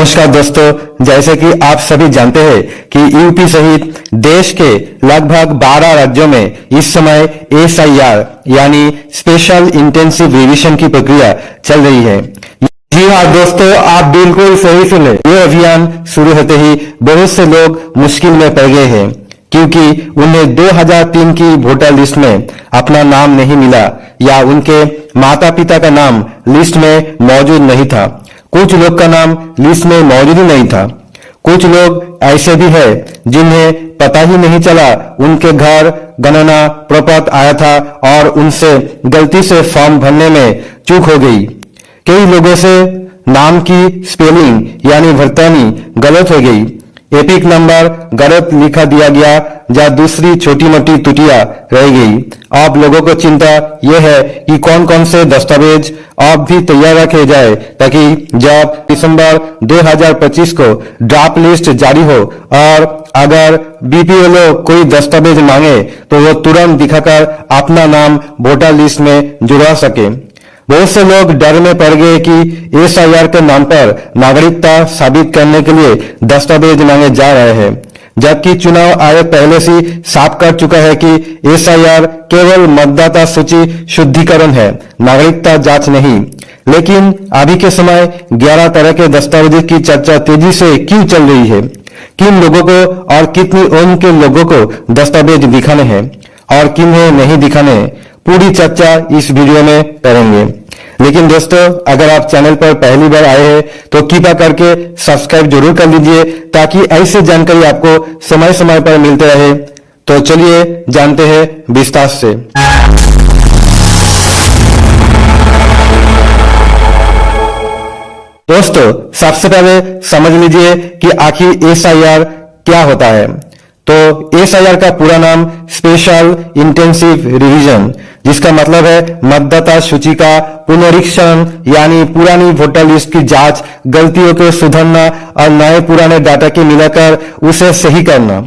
नमस्कार दोस्तों, जैसे कि आप सभी जानते हैं कि यूपी सहित देश के लगभग 12 राज्यों में इस समय एसआईआर यानी स्पेशल इंटेंसिव रिवीजन की प्रक्रिया चल रही है। जी हाँ दोस्तों, आप बिल्कुल सही सुने। ये अभियान शुरू होते ही बहुत से लोग मुश्किल में पड़ गए हैं क्योंकि उन्हें 2003 की वोटर लिस्ट में अपना नाम नहीं मिला या उनके माता पिता का नाम लिस्ट में मौजूद नहीं था। कुछ लोग का नाम लिस्ट में मौजूद ही नहीं था। कुछ लोग ऐसे भी हैं जिन्हें पता ही नहीं चला उनके घर गणना प्रपत्र आया था और उनसे गलती से फॉर्म भरने में चूक हो गई। कई लोगों से नाम की स्पेलिंग यानी भरतानी गलत हो गई, एपिक नंबर गलत लिखा दिया गया या दूसरी छोटी मोटी त्रुटियां रह गई। आप लोगों को चिंता यह है कि कौन कौन से दस्तावेज अब भी तैयार रखे जाए ताकि जब दिसंबर 2025 को ड्राफ्ट लिस्ट जारी हो और अगर बीपीएलओ कोई दस्तावेज मांगे तो वो तुरंत दिखाकर अपना नाम वोटर लिस्ट में जुड़वा सके। बहुत से लोग डर में पड़ गए कि एसआईआर के नाम पर नागरिकता साबित करने के लिए दस्तावेज मांगे जा रहे हैं, जबकि चुनाव आयोग पहले से साफ कर चुका है कि एसआईआर केवल मतदाता सूची शुद्धिकरण है, नागरिकता जांच नहीं। लेकिन अभी के समय 11 तरह के दस्तावेजों की चर्चा तेजी से क्यों चल रही है? किन लोगों को और कितनी उम्र के लोगों को दस्तावेज दिखाने हैं और किन्हें नहीं दिखाने, पूरी चर्चा इस वीडियो में करेंगे। लेकिन दोस्तों, अगर आप चैनल पर पहली बार आए हैं तो कृपया करके सब्सक्राइब जरूर कर लीजिए ताकि ऐसी जानकारी आपको समय समय पर मिलते रहे। तो चलिए जानते हैं विस्तार से। दोस्तों, सबसे पहले समझ लीजिए कि आखिर एसआईआर क्या होता है। तो एसआईआर का पूरा नाम स्पेशल इंटेंसिव रिवीजन, जिसका मतलब है मतदाता सूची का पुनरीक्षण यानी पुरानी वोटर लिस्ट की जांच, गलतियों को सुधारना और नए पुराने डाटा के मिलाकर उसे सही करना।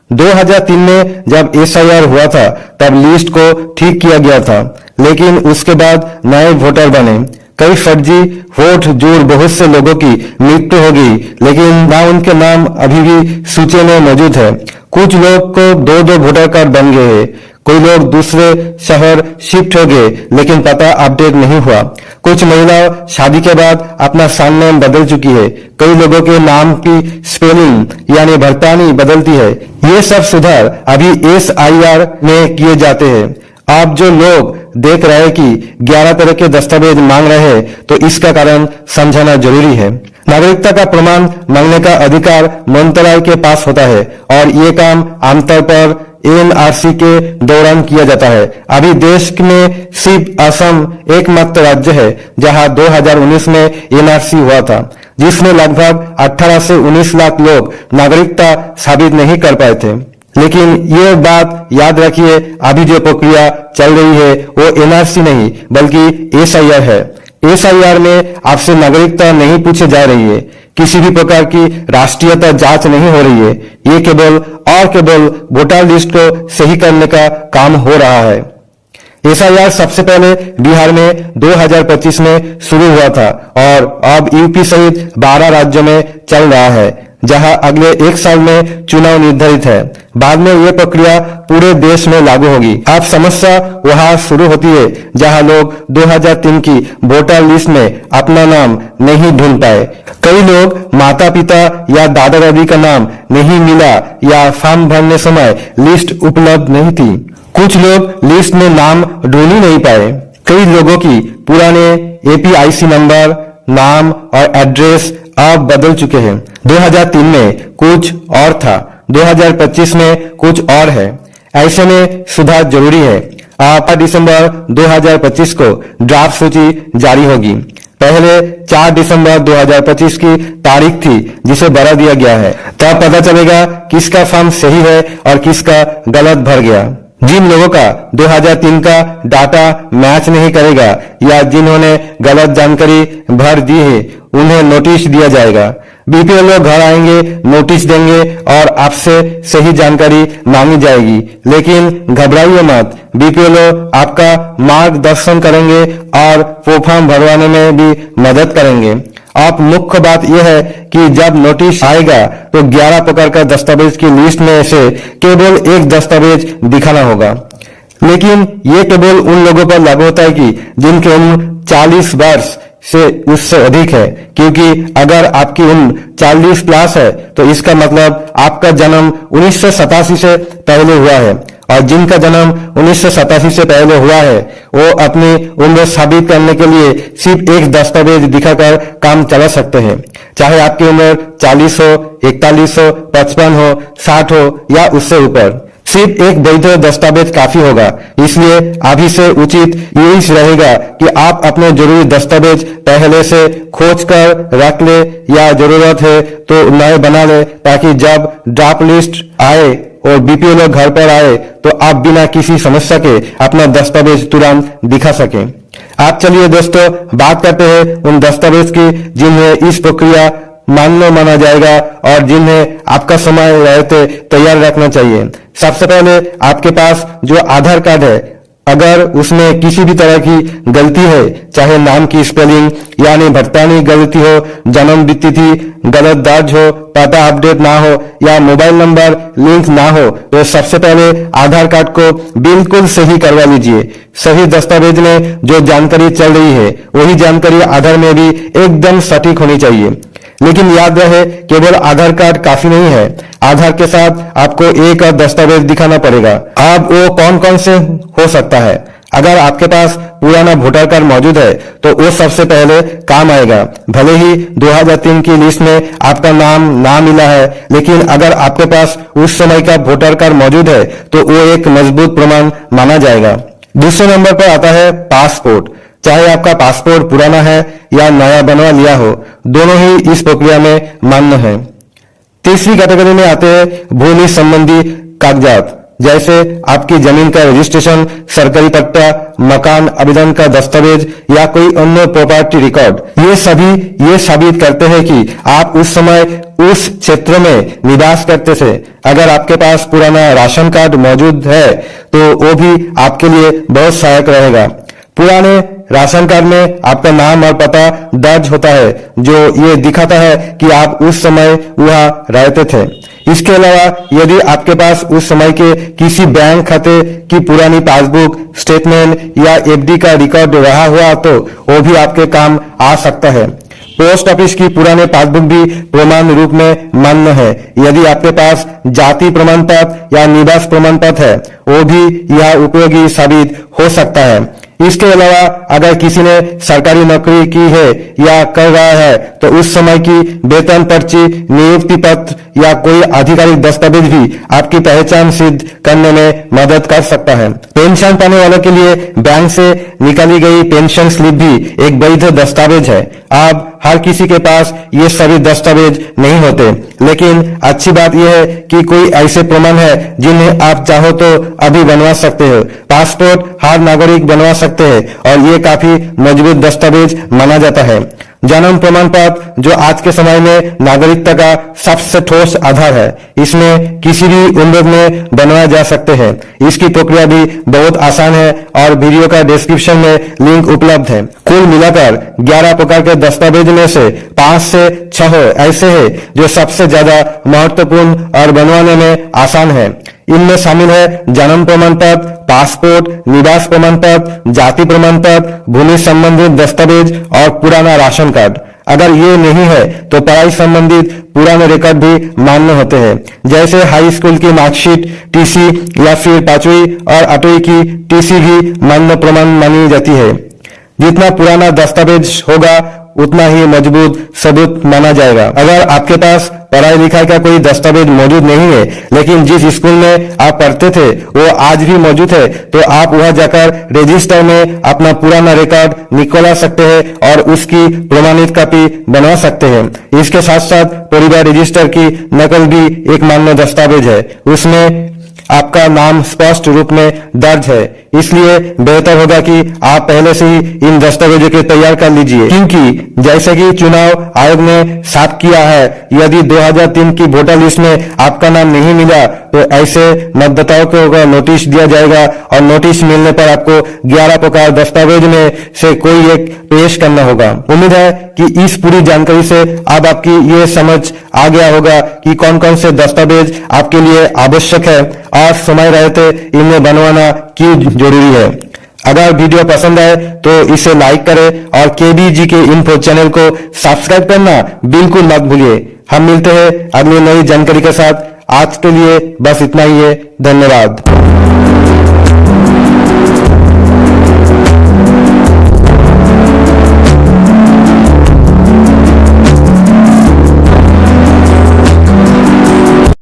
2003 में जब एसआईआर हुआ था तब लिस्ट को ठीक किया गया था, लेकिन उसके बाद नए वोटर बने। कई फर्जी वोट जोड़ बहुत से लोगों की मृत्यु हो गई, लेकिन ना उनके नाम अभी भी सूची में मौजूद है। कुछ लोग को 2-2 वोटर कार्ड बन गए हैं। कोई लोग दूसरे शहर शिफ्ट हो गए लेकिन पता अपडेट नहीं हुआ। कुछ महिलाएं शादी के बाद अपना सरनेम बदल चुकी है। कई लोगों के नाम की स्पेलिंग यानी भरतानी बदलती है। ये सब सुधार अभी एसआईआर में किए जाते हैं। आप जो लोग देख रहे हैं कि 11 तरह के दस्तावेज मांग रहे हैं तो इसका कारण समझना जरूरी है। नागरिकता का प्रमाण मांगने का अधिकार मंत्रालय के पास होता है और ये काम आमतौर पर एनआरसी के दौरान किया जाता है। अभी देश में सिर्फ असम एकमात्र राज्य है जहां 2019 में एनआरसी हुआ था, जिसमें लगभग 18 से 19 लाख लोग नागरिकता साबित नहीं कर पाए थे। लेकिन ये बात याद रखिए, अभी जो प्रक्रिया चल रही है वो एनआरसी नहीं बल्कि एसआईआर है। एसआईआर में आपसे नागरिकता नहीं पूछे जा रही है, किसी भी प्रकार की राष्ट्रीयता जांच नहीं हो रही है। ये केवल वोटर लिस्ट को सही करने का काम हो रहा है। एसआईआर सबसे पहले बिहार में 2025 में शुरू हुआ था और अब यूपी सहित 12 राज्यों में चल रहा है, जहां अगले 1 साल में चुनाव निर्धारित है। बाद में यह प्रक्रिया पूरे देश में लागू होगी। अब समस्या वहां शुरू होती है जहां लोग 2003 की वोटर लिस्ट में अपना नाम नहीं ढूंढ पाए। कई लोग माता पिता या दादा दादी का नाम नहीं मिला या फॉर्म भरने समय लिस्ट उपलब्ध नहीं थी। कुछ लोग लिस्ट में नाम ढूंढ ही नहीं पाए। कई लोगों की पुराने एपीआईसी नंबर, नाम और एड्रेस अब बदल चुके हैं। 2003 में कुछ और था, 2025 में कुछ और है। ऐसे में सुधार जरूरी है। 8 दिसंबर 2025 को ड्राफ्ट सूची जारी होगी। पहले 4 दिसंबर 2025 की तारीख थी जिसे बढ़ा दिया गया है। तब पता चलेगा किसका फॉर्म सही है और किसका गलत भर गया। जिन लोगों का 2003 का डाटा मैच नहीं करेगा या जिन्होंने गलत जानकारी भर दी है उन्हें नोटिस दिया जाएगा। बीपीएलओ घर आएंगे, नोटिस देंगे और आपसे सही जानकारी मांगी जाएगी। लेकिन घबराइए मत, बीपीएलओ आपका मार्गदर्शन करेंगे और वो फॉर्म भरवाने में भी मदद करेंगे। आप मुख्य बात यह है कि जब नोटिस आएगा तो 11 प्रकार का दस्तावेज की लिस्ट में से केवल एक दस्तावेज दिखाना होगा। लेकिन ये केवल उन लोगों पर लागू होता है कि जिनकी उम्र 40 वर्ष से उससे अधिक है, क्योंकि अगर आपकी उम्र 40 प्लस है तो इसका मतलब आपका जन्म 1987 से पहले हुआ है, और जिनका जन्म 1987 से पहले हुआ है वो अपनी उम्र साबित करने के लिए सिर्फ एक दस्तावेज दिखाकर काम चला सकते हैं, चाहे आपकी उम्र 40 हो, 41 हो, 55 हो, 60 हो या उससे ऊपर। सिर्फ एक वैध दस्तावेज काफी होगा। इसलिए अभी से उचित यही रहेगा कि आप अपने जरूरी दस्तावेज पहले से खोज कर रख ले, या जरूरत है तो नए बना ले, ताकि जब ड्राफ्ट लिस्ट आए और बीपीओ लोग घर पर आए तो आप बिना किसी समस्या के अपना दस्तावेज तुरंत दिखा सकें। आप चलिए दोस्तों बात करते हैं उन दस्तावेज की जिन्हें इस प्रक्रिया मान्य माना जाएगा और जिन्हें आपका समय रहते तैयार रखना चाहिए। सबसे पहले आपके पास जो आधार कार्ड है, अगर उसमें किसी भी तरह की गलती है, चाहे नाम की स्पेलिंग यानी भटकानी गलती हो, जन्म तिथि गलत दर्ज हो, पता अपडेट ना हो या मोबाइल नंबर लिंक ना हो, तो सबसे पहले आधार कार्ड को बिल्कुल सही करवा लीजिए। सही दस्तावेज में जो जानकारी चल रही है वही जानकारी आधार में भी एकदम सटीक होनी चाहिए। लेकिन याद रहे केवल आधार कार्ड काफी नहीं है, आधार के साथ आपको एक और दस्तावेज दिखाना पड़ेगा। अब वो कौन कौन से हो सकता है? अगर आपके पास पुराना वोटर कार्ड मौजूद है तो वो सबसे पहले काम आएगा। भले ही 2003 की लिस्ट में आपका नाम ना मिला है, लेकिन अगर आपके पास उस समय का वोटर कार्ड मौजूद है तो वो एक मजबूत प्रमाण माना जाएगा। दूसरे नंबर पर आता है पासपोर्ट। चाहे आपका पासपोर्ट पुराना है या नया बनवा लिया हो, दोनों ही इस प्रक्रिया में मान्य है। तीसरी कैटेगरी में आते हैं भूमि संबंधी कागजात, जैसे आपकी जमीन का रजिस्ट्रेशन, सरकारी पट्टा, मकान आवेदन का दस्तावेज या कोई अन्य प्रॉपर्टी रिकॉर्ड। ये सभी ये साबित करते हैं कि आप उस समय उस क्षेत्र में निवास करते थे। अगर आपके पास पुराना राशन कार्ड मौजूद है तो वो भी आपके लिए बहुत सहायक रहेगा। पुराने राशन कार्ड में आपका नाम और पता दर्ज होता है, जो ये दिखाता है कि आप उस समय वहां रहते थे। इसके अलावा यदि आपके पास उस समय के किसी बैंक खाते की पुरानी पासबुक, स्टेटमेंट या एफडी का रिकॉर्ड रहा हुआ तो वो भी आपके काम आ सकता है। पोस्ट ऑफिस की पुराने पासबुक भी प्रमाण रूप में मान्य है। यदि आपके पास जाति प्रमाण पत्र या निवास प्रमाण पत्र है, वो भी यह उपयोगी साबित हो सकता है। इसके अलावा अगर किसी ने सरकारी नौकरी की है या कर रहा है तो उस समय की वेतन पर्ची, नियुक्ति पत्र या कोई आधिकारिक दस्तावेज भी आपकी पहचान सिद्ध करने में मदद कर सकता है। पेंशन पाने वालों के लिए बैंक से निकाली गई पेंशन स्लिप भी एक वैध दस्तावेज है। अब हर किसी के पास ये सभी दस्तावेज नहीं होते, लेकिन अच्छी बात यह है कि कोई ऐसे प्रमाण है जिन्हें आप चाहो तो अभी बनवा सकते हो। पासपोर्ट हर नागरिक बनवा सकते हैं और ये काफी मजबूत दस्तावेज माना जाता है। जन्म प्रमाण पत्र जो आज के समय में नागरिकता का सबसे ठोस आधार है, इसमें किसी भी उम्र में बनवाए जा सकते हैं। इसकी प्रक्रिया भी बहुत आसान है और वीडियो का डिस्क्रिप्शन में लिंक उपलब्ध है। कुल मिलाकर 11 प्रकार के दस्तावेज में से 5 से 6 ऐसे हैं जो सबसे ज्यादा महत्वपूर्ण और बनवाने में आसान है। इनमें शामिल है जन्म प्रमाण पत्र, पासपोर्ट, निवास प्रमाण पत्र, जाति प्रमाण पत्र, भूमि संबंधित दस्तावेज और पुराना राशन कार्ड। अगर ये नहीं है तो पढ़ाई संबंधित पुराने रिकॉर्ड भी मान्य होते हैं, जैसे हाई स्कूल की मार्कशीट, टीसी या फिर 5वीं और 8वीं की टीसी भी मान्य प्रमाण मानी जाती है। जितना पुराना दस्तावेज होगा उतना ही मजबूत सबूत माना जाएगा। अगर आपके पास पढ़ाई लिखाई का कोई दस्तावेज मौजूद नहीं है, लेकिन जिस स्कूल में आप पढ़ते थे वो आज भी मौजूद है, तो आप वहां जाकर रजिस्टर में अपना पुराना रिकॉर्ड निकलवा सकते हैं और उसकी प्रमाणित कॉपी बनवा सकते हैं। इसके साथ साथ परिवार रजिस्टर की नकल भी एक मान्य दस्तावेज है। उसमें आपका नाम स्पष्ट रूप में दर्ज है, इसलिए बेहतर होगा कि आप पहले से ही इन दस्तावेजों को तैयार कर लीजिए, क्योंकि जैसे कि चुनाव आयोग ने साफ किया है, यदि 2003 की वोटर लिस्ट में आपका नाम नहीं मिला तो ऐसे मतदाताओं को नोटिस दिया जाएगा और नोटिस मिलने पर आपको 11 प्रकार दस्तावेज में से कोई एक पेश करना होगा। उम्मीद है कि इस पूरी जानकारी से अब आपकी ये समझ आ गया होगा कि कौन कौन से दस्तावेज आपके लिए आवश्यक है और समय रहते इन्हें बनवाना क्यों जरूरी है। अगर वीडियो पसंद आए तो इसे लाइक करें और केबीजी के इन्फो चैनल को सब्सक्राइब करना बिल्कुल मत भूलिए। हम मिलते हैं अगली नई जानकारी के साथ। आज के लिए बस इतना ही है। धन्यवाद।